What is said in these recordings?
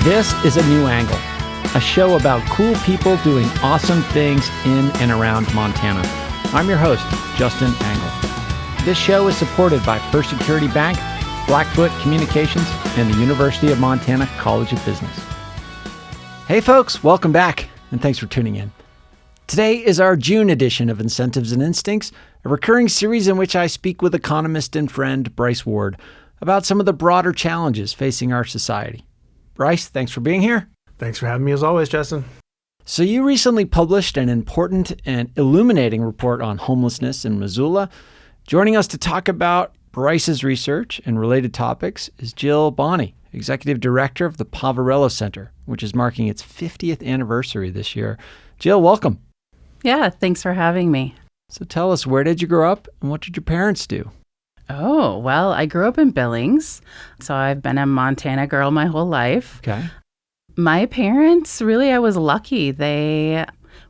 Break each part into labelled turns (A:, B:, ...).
A: This is A New Angle, a show about cool people doing awesome things in and around Montana. I'm your host, Justin Angle. This show is supported by First Security Bank, Blackfoot Communications, and the University of Montana College of Business. Hey folks, welcome back, and thanks for tuning in. Today is our June edition of Incentives and Instincts, a recurring series in which I speak with economist and friend Bryce Ward about some of the broader challenges facing our society. Bryce, thanks for being here.
B: Thanks for having me as always, Justin.
A: So you recently published an important and illuminating report on homelessness in Missoula. Joining us to talk about Bryce's research and related topics is Jill Bonny, Executive Director of the Poverello Center, which is marking its 50th anniversary this year. Jill, welcome.
C: Yeah, thanks for having me.
A: So tell us, where did you grow up and what did your parents do?
C: Oh, well, I grew up in Billings, so I've been a Montana girl my whole life.
A: Okay.
C: My parents, really, I was lucky. They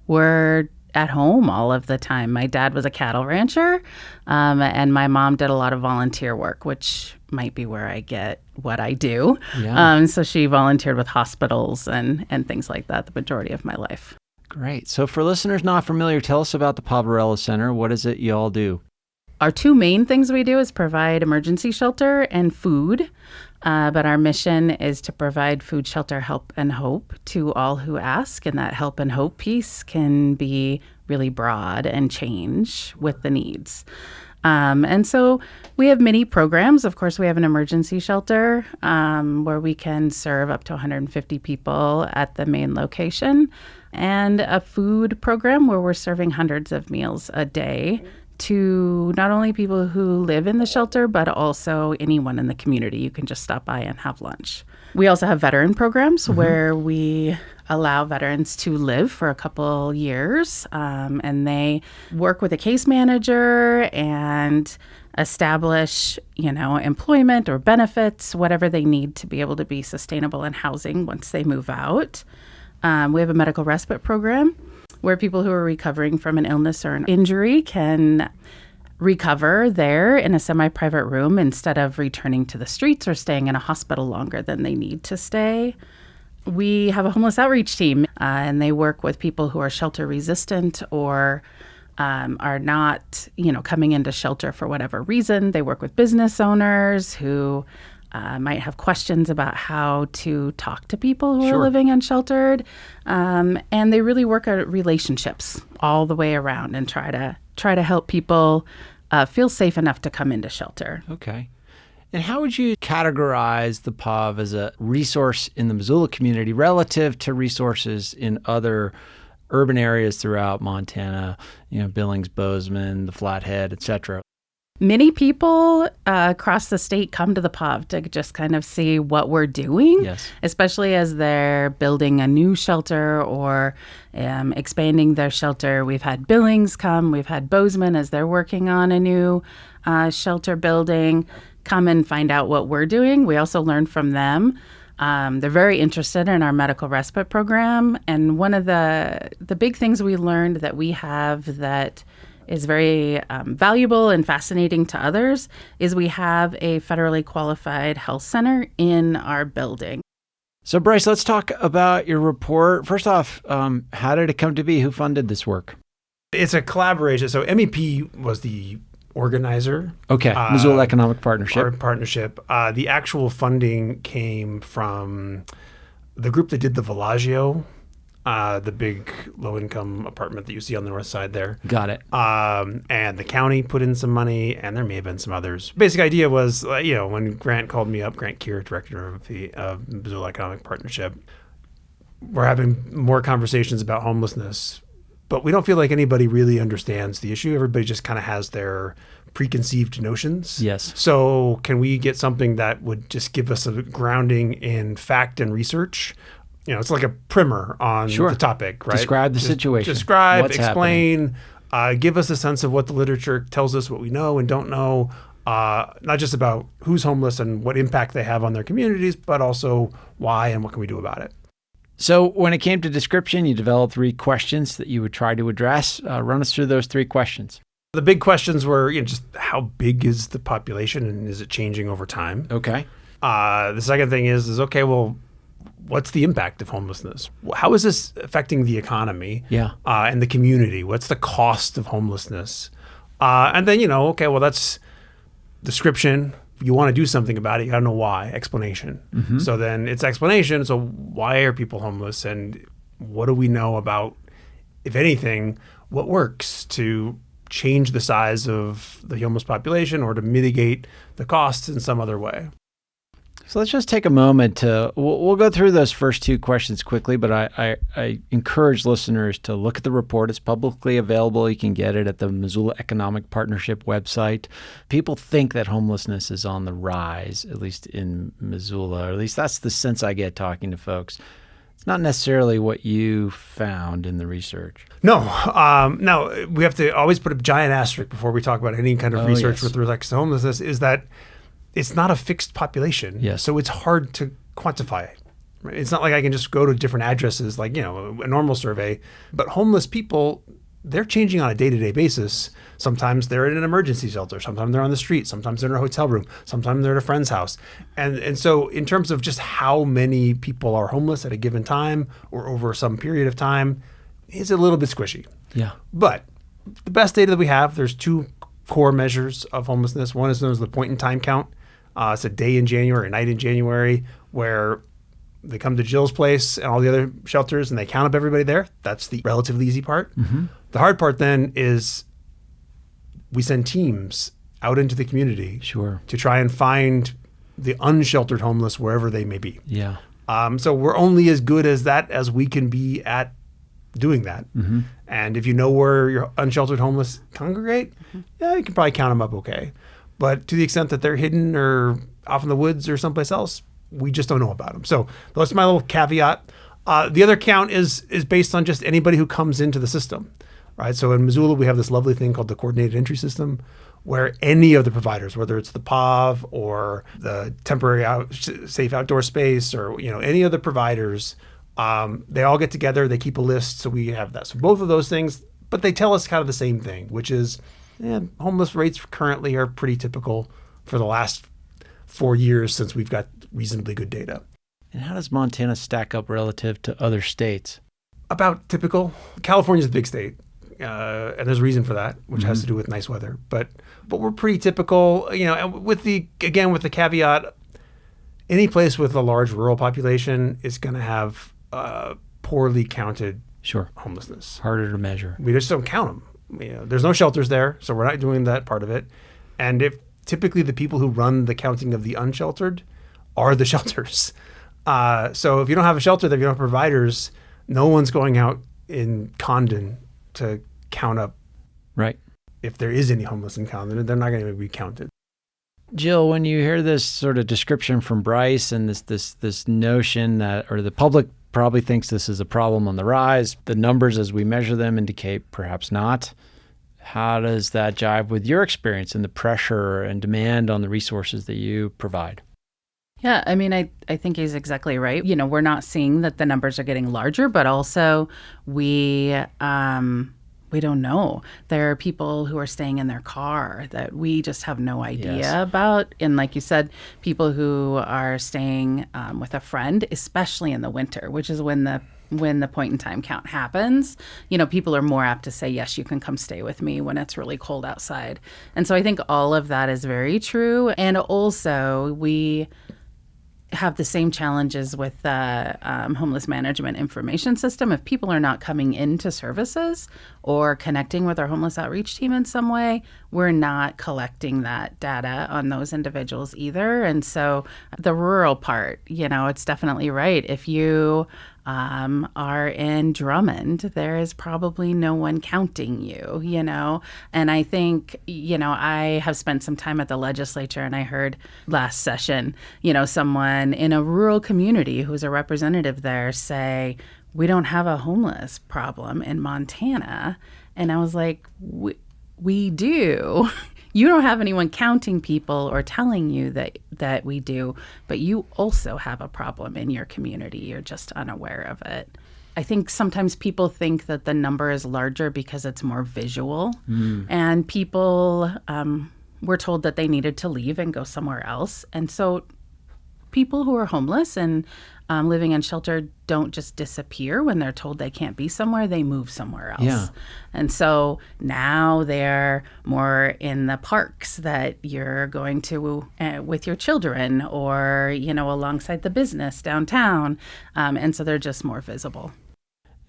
C: were at home all of the time. My dad was a cattle rancher, and my mom did a lot of volunteer work, which might be where I get what I do.
A: Yeah.
C: So she volunteered with hospitals and things like that the majority of my life.
A: Great. So for listeners not familiar, tell us about the Poverello Center. What is it you all do?
C: Our two main things we do is provide emergency shelter and food, but our mission is to provide food, shelter, help, and hope to all who ask, and that help and hope piece can be really broad and change with the needs. And so we have many programs. Of course, we have an emergency shelter where we can serve up to 150 people at the main location, and a food program where we're serving hundreds of meals a day to not only people who live in the shelter, but also anyone in the community. You can just stop by and have lunch. We also have veteran programs where we allow veterans to live for a couple years, and they work with a case manager and establish, employment or benefits, whatever they need to be able to be sustainable in housing once they move out. We have a medical respite program where people who are recovering from an illness or an injury can recover there in a semi-private room instead of returning to the streets or staying in a hospital longer than they need to stay. We have a homeless outreach team, and they work with people who are shelter resistant or are not, coming into shelter for whatever reason. They work with business owners who might have questions about how to talk to people who are living unsheltered. And they really work at relationships all the way around and try to help people feel safe enough to come into shelter.
A: Okay. And how would you categorize the POV as a resource in the Missoula community relative to resources in other urban areas throughout Montana, Billings, Bozeman, the Flathead, et cetera?
C: Many people across the state come to the POV to just kind of see what we're doing,
A: yes,
C: especially as they're building a new shelter or expanding their shelter. We've had Billings come, we've had Bozeman as they're working on a new shelter building, come and find out what we're doing. We also learn from them. They're very interested in our medical respite program. And one of the big things we learned that we have that is very valuable and fascinating to others is we have a federally qualified health center in our building.
A: So Bryce, let's talk about your report. First off, how did it come to be? Who funded this work?
B: It's a collaboration. So MEP was the organizer.
A: Okay, Missoula Economic Partnership.
B: The actual funding came from the group that did the Villaggio, the big low-income apartment that you see on the north side there.
A: Got it.
B: And the county put in some money, and there may have been some others. Basic idea was, when Grant called me up, Grant Kier, director of the Missoula Economic Partnership, we're having more conversations about homelessness, but we don't feel like anybody really understands the issue. Everybody just kind of has their preconceived notions.
A: Yes.
B: So can we get something that would just give us a grounding in fact and research? It's like a primer on the topic, right?
A: Describe the situation.
B: Describe,
A: what's
B: explain, give us a sense of what the literature tells us, what we know and don't know, not just about who's homeless and what impact they have on their communities, but also why and what can we do about it.
A: So when it came to description, you developed 3 questions that you would try to address. Run us through those 3 questions.
B: The big questions were just how big is the population and is it changing over time?
A: Okay.
B: The second thing is okay, well, what's the impact of homelessness? How is this affecting the economy and the community? What's the cost of homelessness? And then, okay, well, that's description. You want to do something about it. You got to know why. Explanation. So then it's explanation. So why are people homeless? And what do we know about, if anything, what works to change the size of the homeless population or to mitigate the costs in some other way?
A: So let's just take a moment to, we'll go through those first two questions quickly, but I encourage listeners to look at the report. It's publicly available. You can get it at the Missoula Economic Partnership website. People think that homelessness is on the rise, at least in Missoula, or at least that's the sense I get talking to folks. It's not necessarily what you found in the research.
B: No, we have to always put a giant asterisk before we talk about any kind of research with respect to homelessness, is that it's not a fixed population.
A: Yes.
B: So it's hard to quantify it. Right? It's not like I can just go to different addresses like, a normal survey. But homeless people, they're changing on a day-to-day basis. Sometimes they're in an emergency shelter. Sometimes they're on the street. Sometimes they're in a hotel room. Sometimes they're at a friend's house. And so in terms of just how many people are homeless at a given time or over some period of time, it's a little bit squishy.
A: Yeah.
B: But the best data that we have, there's two core measures of homelessness. One is known as the point-in-time count. It's a day in January, a night in January, where they come to Jill's place and all the other shelters and they count up everybody there. That's the relatively easy part. The hard part then is we send teams out into the community to try and find the unsheltered homeless wherever they may be.
A: Yeah.
B: So we're only as good as that as we can be at doing that. And if you know where your unsheltered homeless congregate, you can probably count them up okay. But to the extent that they're hidden or off in the woods or someplace else, we just don't know about them. So that's my little caveat. The other count is based on just anybody who comes into the system, right? So in Missoula, we have this lovely thing called the coordinated entry system, where any of the providers, whether it's the POV or the temporary safe outdoor space or any of the providers, they all get together, they keep a list, so we have that. So both of those things, but they tell us kind of the same thing, which is homeless rates currently are pretty typical for the last 4 years since we've got reasonably good data.
A: And how does Montana stack up relative to other states?
B: About typical. California's a big state, and there's a reason for that, which has to do with nice weather. But we're pretty typical, with the caveat, any place with a large rural population is going to have poorly counted homelessness.
A: Harder to measure.
B: We just don't count them. There's no shelters there, so we're not doing that part of it. And if typically the people who run the counting of the unsheltered are the shelters. So if you don't have a shelter, if you don't have providers, no one's going out in Condon to count up.
A: Right.
B: If there is any homeless in Condon, they're not going to be counted.
A: Jill, when you hear this sort of description from Bryce and this notion that, or the public probably thinks this is a problem on the rise, the numbers as we measure them indicate perhaps not. How does that jive with your experience and the pressure and demand on the resources that you provide?
C: Yeah, I mean, I think he's exactly right. We're not seeing that the numbers are getting larger, but also we don't know. There are people who are staying in their car that we just have no idea about. And like you said, people who are staying with a friend, especially in the winter, which is when the point in time count happens, people are more apt to say, yes, you can come stay with me when it's really cold outside. And so I think all of that is very true. And also we have the same challenges with the homeless management information system. If people are not coming into services or connecting with our homeless outreach team in some way, we're not collecting that data on those individuals either. And so the rural part, it's definitely right. If you are in Drummond, there is probably no one counting you, And I think, I have spent some time at the legislature, and I heard last session, someone in a rural community who's a representative there say, we don't have a homeless problem in Montana. And I was like, we do. You don't have anyone counting people or telling you that we do, but you also have a problem in your community. You're just unaware of it. I think sometimes people think that the number is larger because it's more visual, and people were told that they needed to leave and go somewhere else. And so people who are homeless and living in shelter don't just disappear when they're told they can't be somewhere, they move somewhere else.
A: Yeah.
C: And so now they're more in the parks that you're going to with your children, or, alongside the business downtown. And so they're just more visible.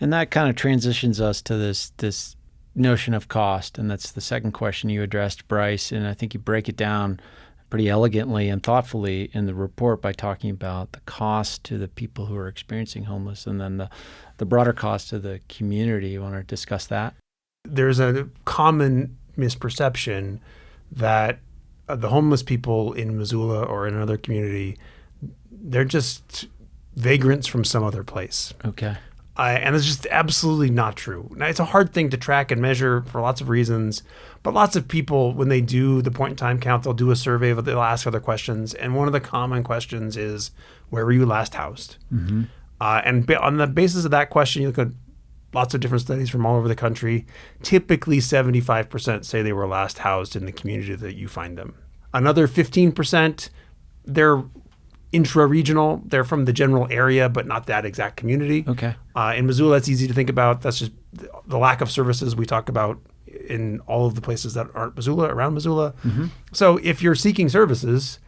A: And that kind of transitions us to this notion of cost. And that's the second question you addressed, Bryce. And I think you break it down pretty elegantly and thoughtfully in the report by talking about the cost to the people who are experiencing homeless, and then the broader cost to the community. You want to discuss that?
B: There's a common misperception that the homeless people in Missoula or in another community, they're just vagrants from some other place.
A: Okay.
B: And it's just absolutely not true. Now, it's a hard thing to track and measure for lots of reasons, but lots of people, when they do the point-in-time count, they'll do a survey, but they'll ask other questions. And one of the common questions is, where were you last housed?
A: Mm-hmm.
B: And on the basis of that question, you look at lots of different studies from all over the country. Typically, 75% say they were last housed in the community that you find them. Another 15%, they're intra-regional. They're from the general area, but not that exact community.
A: Okay.
B: In Missoula, that's easy to think about. That's just the lack of services we talk about in all of the places that aren't Missoula, around Missoula.
A: Mm-hmm.
B: So if you're seeking services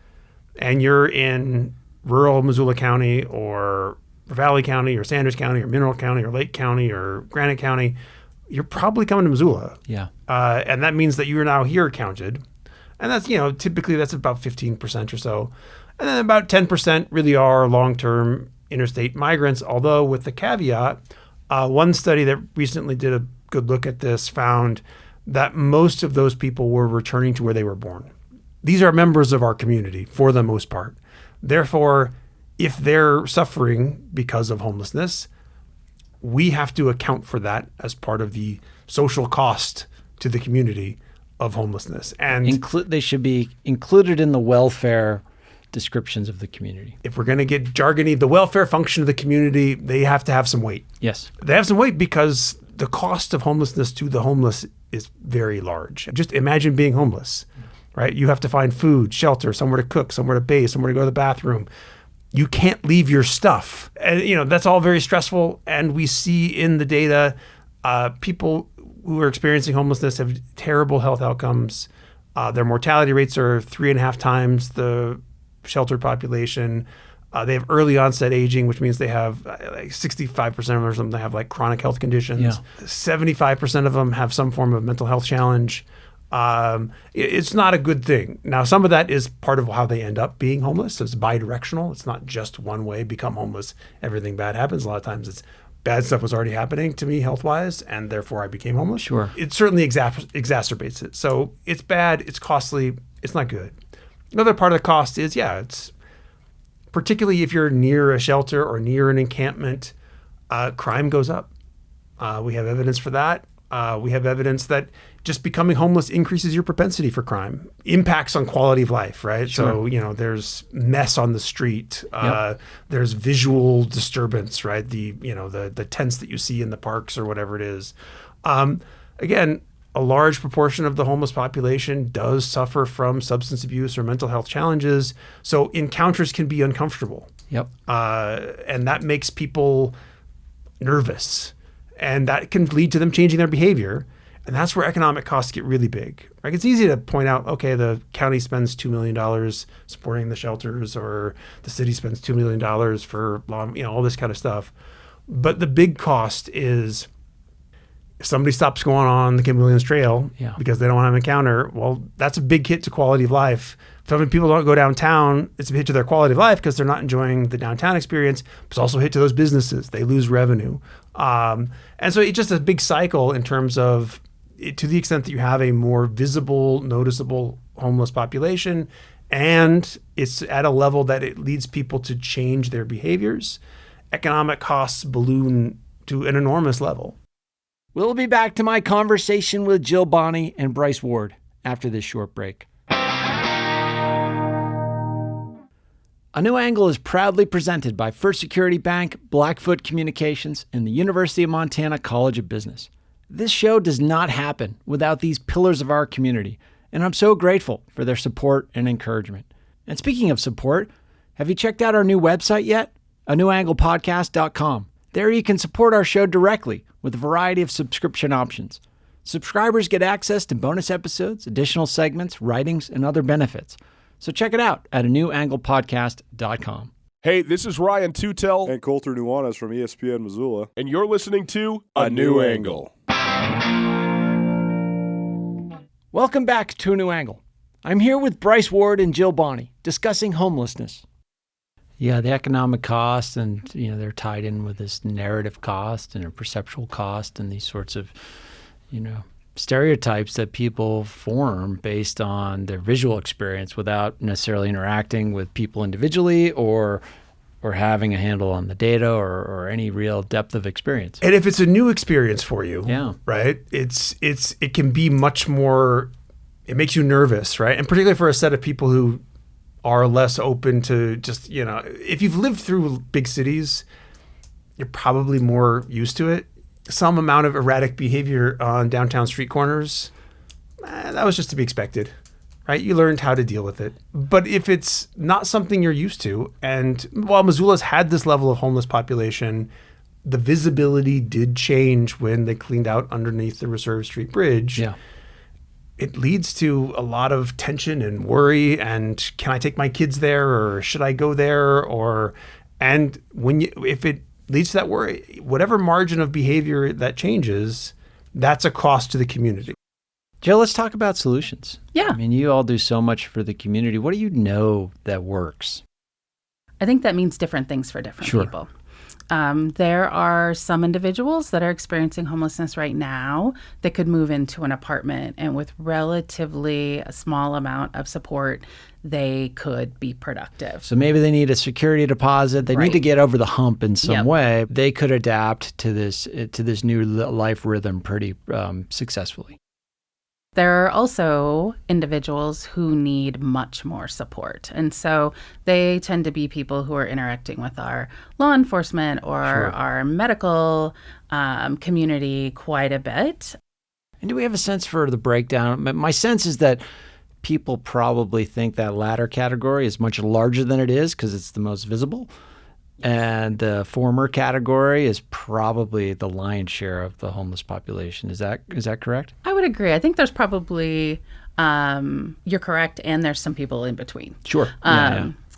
B: and you're in rural Missoula County or Valley County or Sanders County or Mineral County or Lake County or Granite County, you're probably coming to Missoula.
A: Yeah.
B: And that means that you are now here counted. And that's, typically that's about 15% or so. And then about 10% really are long-term interstate migrants, although with the caveat, one study that recently did a good look at this found that most of those people were returning to where they were born. These are members of our community for the most part. Therefore, if they're suffering because of homelessness, we have to account for that as part of the social cost to the community of homelessness. And
A: they should be included in the welfare descriptions of the community.
B: If we're going to get jargony, the welfare function of the community, they have to have some weight.
A: Yes.
B: They have some weight because the cost of homelessness to the homeless is very large. Just imagine being homeless, right? You have to find food, shelter, somewhere to cook, somewhere to bathe, somewhere to go to the bathroom. You can't leave your stuff. And, that's all very stressful. And we see in the data, people who are experiencing homelessness have terrible health outcomes. Their mortality rates are 3.5 times the sheltered population. They have early onset aging, which means they have like 65% of them or something have like chronic health conditions.
A: Yeah.
B: 75% of them have some form of mental health challenge. It's not a good thing. Now, some of that is part of how they end up being homeless. So it's bi-directional. It's not just one way, become homeless, everything bad happens. A lot of times it's bad stuff was already happening to me health-wise, and therefore I became homeless.
A: Sure.
B: It certainly exacerbates it. So it's bad, it's costly, it's not good. Another part of the cost is, it's particularly if you're near a shelter or near an encampment, crime goes up. We have evidence for that. We have evidence that just becoming homeless increases your propensity for crime, impacts on quality of life, right?
A: Sure.
B: So, there's mess on the street.
A: Yep.
B: There's visual disturbance, right? The tents that you see in the parks or whatever it is. Again, a large proportion of the homeless population does suffer from substance abuse or mental health challenges. So encounters can be uncomfortable.
A: Yep.
B: And that makes people nervous. And that can lead to them changing their behavior. And that's where economic costs get really big. Right? It's easy to point out, okay, the county spends $2 million supporting the shelters, or the city spends $2 million for all this kind of stuff. But the big cost is, if somebody stops going on the Kim Williams Trail because they don't want to have an encounter, well, that's a big hit to quality of life. If other people don't go downtown, it's a hit to their quality of life because they're not enjoying the downtown experience. But it's also a hit to those businesses. They lose revenue. And so it's just a big cycle in terms of, to the extent that you have a more visible, noticeable homeless population, and it's at a level that it leads people to change their behaviors, economic costs balloon to an enormous level.
A: We'll be back to my conversation with Jill Bonny and Bryce Ward after this short break. A New Angle is proudly presented by First Security Bank, Blackfoot Communications, and the University of Montana College of Business. This show does not happen without these pillars of our community, and I'm so grateful for their support and encouragement. And speaking of support, have you checked out our new website yet? anewanglepodcast.com. There you can support our show directly with a variety of subscription options. Subscribers get access to bonus episodes, additional segments, writings, and other benefits. So check it out at anewanglepodcast.com.
D: Hey, this is Ryan Tutel
E: and Coulter Nuanez from ESPN Missoula.
D: and you're listening to A New Angle.
A: Welcome back to A New Angle. I'm here with Bryce Ward and Jill Bonny discussing homelessness. Yeah, the economic cost, and they're tied in with this narrative cost and a perceptual cost and these sorts of stereotypes that people form based on their visual experience without necessarily interacting with people individually or having a handle on the data or any real depth of experience.
B: And if it's a new experience for you,
A: Yeah.
B: right, it can be much more, it makes you nervous, right? And particularly for a set of people who are less open to just, if you've lived through big cities, you're probably more used to it. Some amount of erratic behavior on downtown street corners, that was just to be expected, right? You learned how to deal with it. But if it's not something you're used to, and while Missoula's had this level of homeless population, the visibility did change when they cleaned out underneath the Reserve Street Bridge.
A: Yeah.
B: It leads to a lot of tension and worry, and can I take my kids there, or should I go there? And if it leads to that worry, whatever margin of behavior that changes, that's a cost to the community.
A: Jill, let's talk about solutions.
C: Yeah.
A: I mean, you all do so much for the community. What do you know that works?
C: I think that means different things for different
A: Sure.
C: people. There are some individuals that are experiencing homelessness right now that could move into an apartment, and with relatively a small amount of support, they could be productive.
A: So maybe they need a security deposit. They need
C: Right.
A: to get over the hump in some
C: Yep.
A: way. They could adapt to this new life rhythm pretty successfully.
C: There are also individuals who need much more support. And so they tend to be people who are interacting with our law enforcement or
A: Sure.
C: our medical community quite a bit.
A: And do we have a sense for the breakdown? My sense is that people probably think that latter category is much larger than it is because it's the most visible. And the former category is probably the lion's share of the homeless population. Is that correct?
C: I would agree. I think there's probably, you're correct, and there's some people in between.
A: Sure.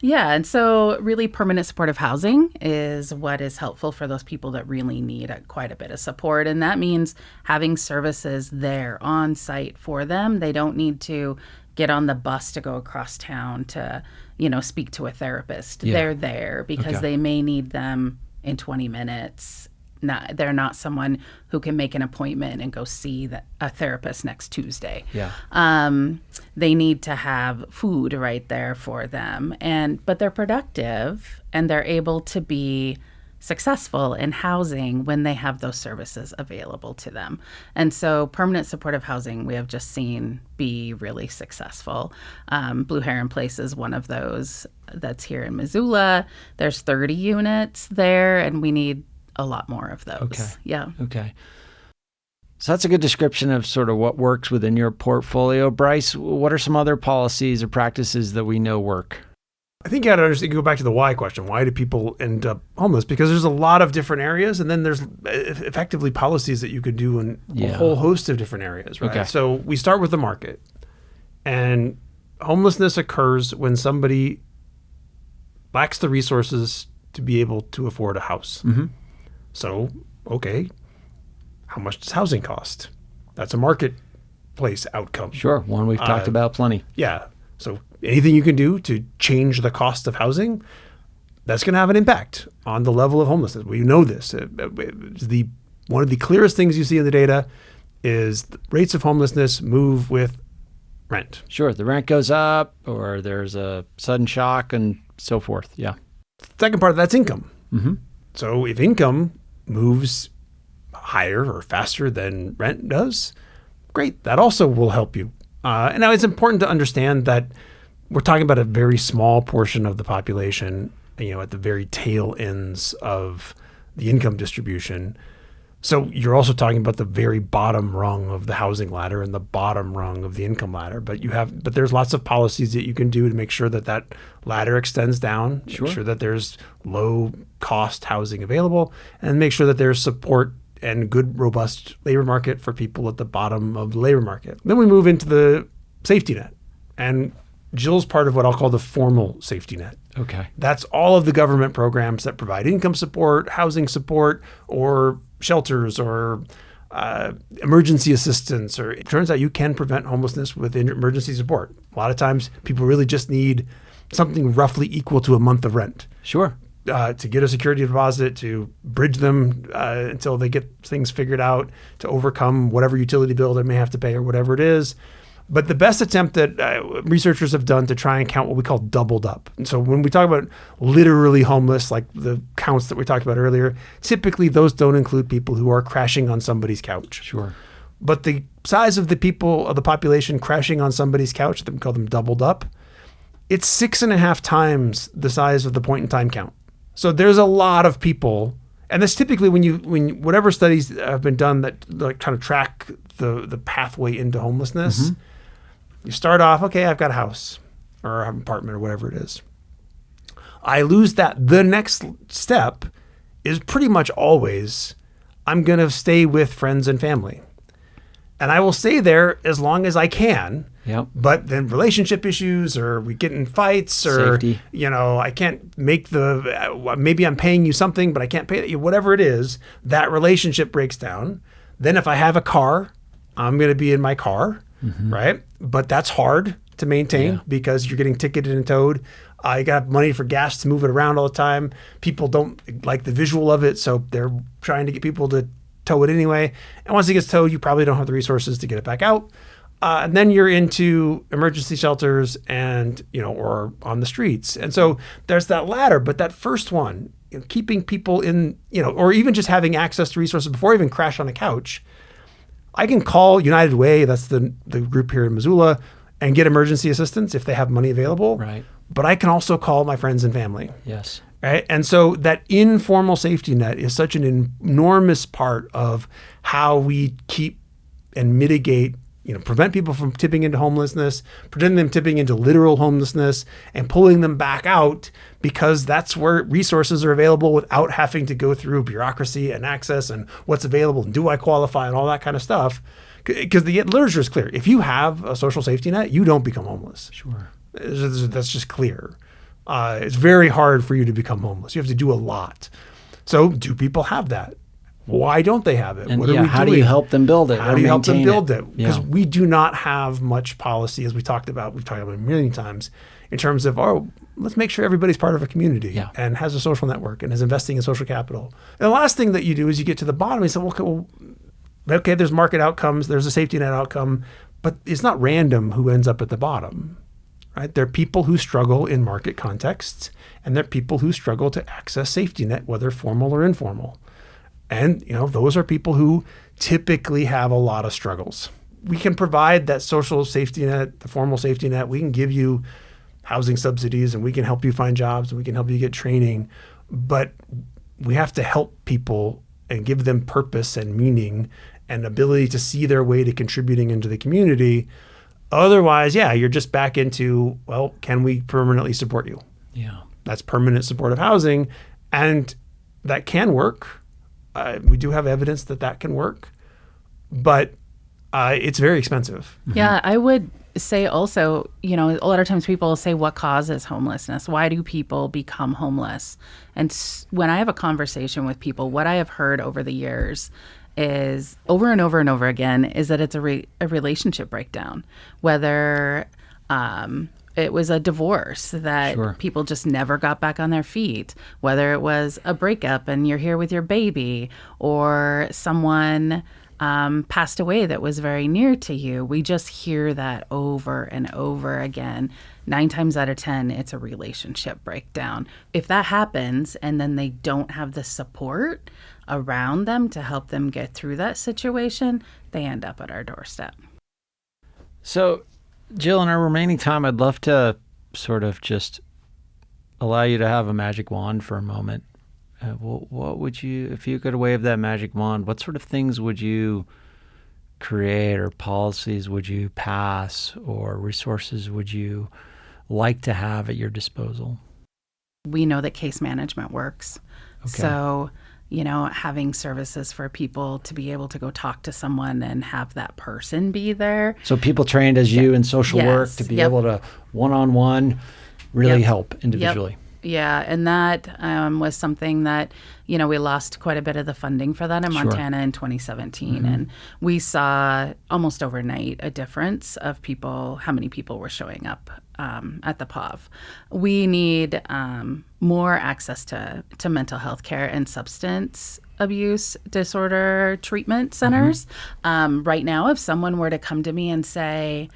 C: Yeah, and so really permanent supportive housing is what is helpful for those people that really need quite a bit of support. And that means having services there on site for them. They don't need to get on the bus to go across town to, speak to a therapist.
A: Yeah.
C: They're there because
A: Okay.
C: they may need them in 20 minutes. They're not someone who can make an appointment and go see a therapist next Tuesday.
A: Yeah.
C: They need to have food right there for them, but they're productive and they're able to be successful in housing when they have those services available to them. And so permanent supportive housing we have just seen be really successful. Blue Heron Place is one of those that's here in Missoula. There's 30 units there, and we need a lot more of those.
A: Okay.
C: Yeah.
A: Okay. So that's a good description of sort of what works within your portfolio. Bryce, what are some other policies or practices that we know work?
B: I think you got to understand, go back to the why question. Why do people end up homeless? Because there's a lot of different areas, and then there's effectively policies that you could do in a whole host of different areas, right?
A: Okay.
B: So we start with the market. And homelessness occurs when somebody lacks the resources to be able to afford a house.
A: Mm-hmm.
B: So, okay, how much does housing cost? That's a marketplace outcome.
A: Sure. One we've talked about plenty.
B: Yeah. So anything you can do to change the cost of housing, that's going to have an impact on the level of homelessness. We know this. One of the clearest things you see in the data is the rates of homelessness move with rent.
A: Sure. The rent goes up or there's a sudden shock and so forth. Yeah.
B: Second part of that's income.
A: Mm-hmm.
B: So if income moves higher or faster than rent does, great. That also will help you. And now it's important to understand that we're talking about a very small portion of the population, at the very tail ends of the income distribution. So you're also talking about the very bottom rung of the housing ladder and the bottom rung of the income ladder. But there's lots of policies that you can do to make sure that that ladder extends down,
A: Sure.
B: make sure that there's low cost housing available, and make sure that there's support and good, robust labor market for people at the bottom of the labor market. Then we move into the safety net. And Jill's part of what I'll call the formal safety net.
A: Okay.
B: That's all of the government programs that provide income support, housing support, or shelters, or emergency assistance. Or it turns out you can prevent homelessness with emergency support. A lot of times people really just need something roughly equal to a month of rent.
A: Sure.
B: To get a security deposit, to bridge them until they get things figured out, to overcome whatever utility bill they may have to pay or whatever it is. But the best attempt that researchers have done to try and count what we call doubled up. And so when we talk about literally homeless, like the counts that we talked about earlier, typically those don't include people who are crashing on somebody's couch.
A: Sure.
B: But the size of the people of the population crashing on somebody's couch, we call them doubled up, it's 6.5 times the size of the point in time count. So there's a lot of people, and that's typically when whatever studies have been done that like kind of track the pathway into homelessness.
A: Mm-hmm.
B: You start off, okay, I've got a house or an apartment or whatever it is. I lose that. The next step is pretty much always, I'm going to stay with friends and family. And I will stay there as long as I can.
A: Yep.
B: But then relationship issues, or we get in fights, or,
A: Safety.
B: I can't make maybe I'm paying you something, but I can't pay you, whatever it is, that relationship breaks down. Then if I have a car, I'm going to be in my car, right? But that's hard to maintain because you're getting ticketed and towed. I got money for gas to move it around all the time. People don't like the visual of it, so they're trying to get people to tow it anyway. And once it gets towed, you probably don't have the resources to get it back out. And then you're into emergency shelters and, or on the streets. And so there's that ladder, but that first one, keeping people in, or even just having access to resources before I even crash on a couch. I can call United Way, that's the group here in Missoula, and get emergency assistance if they have money available.
A: Right.
B: But I can also call my friends and family.
A: Yes.
B: Right. And so that informal safety net is such an enormous part of how we keep and mitigate, prevent people from tipping into homelessness, prevent them tipping into literal homelessness, and pulling them back out, because that's where resources are available without having to go through bureaucracy and access and what's available and do I qualify and all that kind of stuff. Because the literature is clear. If you have a social safety net, you don't become homeless.
A: Sure.
B: That's just clear. It's very hard for you to become homeless. You have to do a lot. So do people have that? Why don't they have it?
A: And
B: what are we doing?
A: how do you help them build it?
B: How do you help them build it? Because
A: Yeah.
B: we do not have much policy, as we've talked about a million times, in terms of, let's make sure everybody's part of a community and has a social network and is investing in social capital. And the last thing that you do is you get to the bottom and you say, okay, there's market outcomes, there's a safety net outcome, but it's not random who ends up at the bottom. Right? There are people who struggle in market contexts, and there are people who struggle to access safety net, whether formal or informal. And, those are people who typically have a lot of struggles. We can provide that social safety net, the formal safety net. We can give you housing subsidies, and we can help you find jobs, and we can help you get training. But we have to help people and give them purpose and meaning and ability to see their way to contributing into the community. Otherwise, you're just back into, can we permanently support you?
A: Yeah.
B: That's permanent supportive housing. And that can work. We do have evidence that can work. But it's very expensive.
C: Yeah, I would say also, a lot of times people say, what causes homelessness? Why do people become homeless? And when I have a conversation with people, what I have heard over the years is over and over and over again is that it's a relationship breakdown, whether it was a divorce that people just never got back on their feet, whether it was a breakup and you're here with your baby, or someone passed away that was very near to you. We just hear that over and over again. 9 times out of 10, it's a relationship breakdown. If that happens and then they don't have the support around them to help them get through that situation, they end up at our doorstep.
A: So, Jill, in our remaining time, I'd love to sort of just allow you to have a magic wand for a moment what would you, if you could wave that magic wand, what sort of things would you create, or policies would you pass, or resources would you like to have at your disposal?
C: We know that case management works.
A: Okay.
C: So, having services for people to be able to go talk to someone and have that person be there.
A: So people trained as you in social work to be able to one-on-one really help individually.
C: Yeah, and that was something that, we lost quite a bit of the funding for that in Montana in 2017. And we saw almost overnight a difference of how many people were showing up at the POV. We need more access to mental health care and substance abuse disorder treatment centers. Right now, if someone were to come to me and say,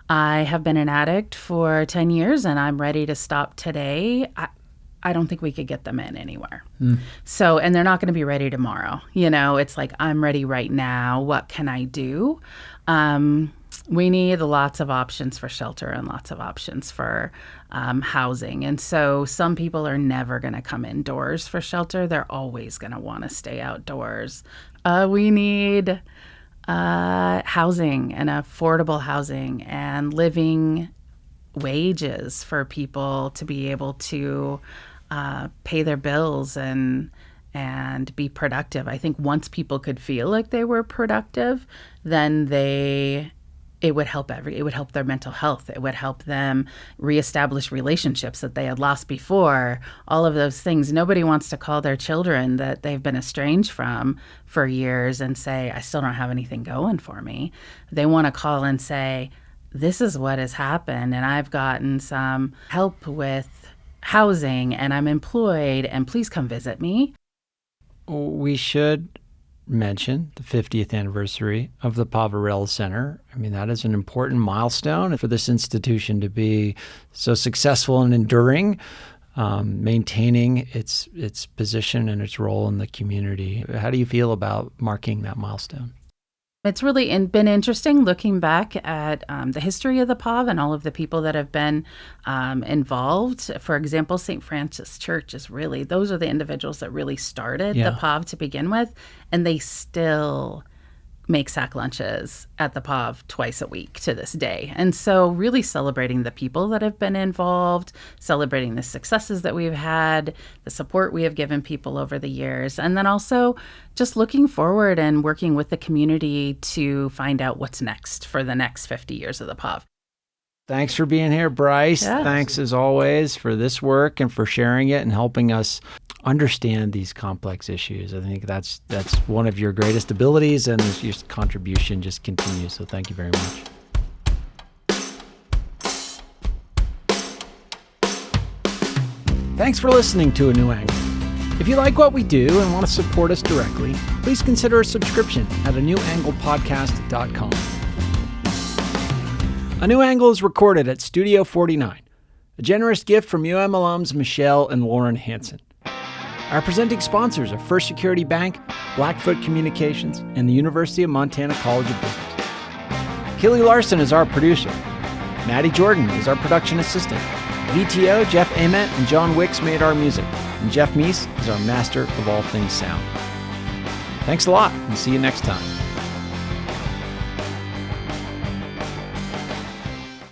C: I have been an addict for 10 years and I'm ready to stop today, I don't think we could get them in anywhere. So, and they're not going to be ready tomorrow. It's like, I'm ready right now. What can I do? We need lots of options for shelter and lots of options for housing. And so some people are never going to come indoors for shelter. They're always going to want to stay outdoors. We need housing and affordable housing and living wages for people to be able to pay their bills and be productive. I think once people could feel like they were productive, then it would help their mental health. It would help them reestablish relationships that they had lost before. All of those things. Nobody wants to call their children that they've been estranged from for years and say, I still don't have anything going for me. They want to call and say, this is what has happened, and I've gotten some help with housing, and I'm employed, and please come visit me.
A: We should mention the 50th anniversary of the Poverello Center. I mean, that is an important milestone for this institution to be so successful and enduring, maintaining its position and its role in the community. How do you feel about marking that milestone?
C: It's really been interesting looking back at the history of the POV and all of the people that have been involved. For example, St. Francis Church those are the individuals that really started the POV to begin with, and they still make sack lunches at the POV twice a week to this day. And so really celebrating the people that have been involved, celebrating the successes that we've had, the support we have given people over the years, and then also just looking forward and working with the community to find out what's next for the next 50 years of the POV.
A: Thanks for being here, Bryce.
C: Yeah.
A: Thanks, as always, for this work and for sharing it and helping us understand these complex issues. I think that's one of your greatest abilities, and your contribution just continues. So thank you very much. Thanks for listening to A New Angle. If you like what we do and want to support us directly, please consider a subscription at anewanglepodcast.com. A New Angle is recorded at Studio 49, a generous gift from UM alums Michelle and Lauren Hansen. Our presenting sponsors are First Security Bank, Blackfoot Communications, and the University of Montana College of Business. Kelly Larson is our producer. Maddie Jordan is our production assistant. VTO, Jeff Ament, and John Wicks made our music. And Jeff Meese is our master of all things sound. Thanks a lot, and see you next time.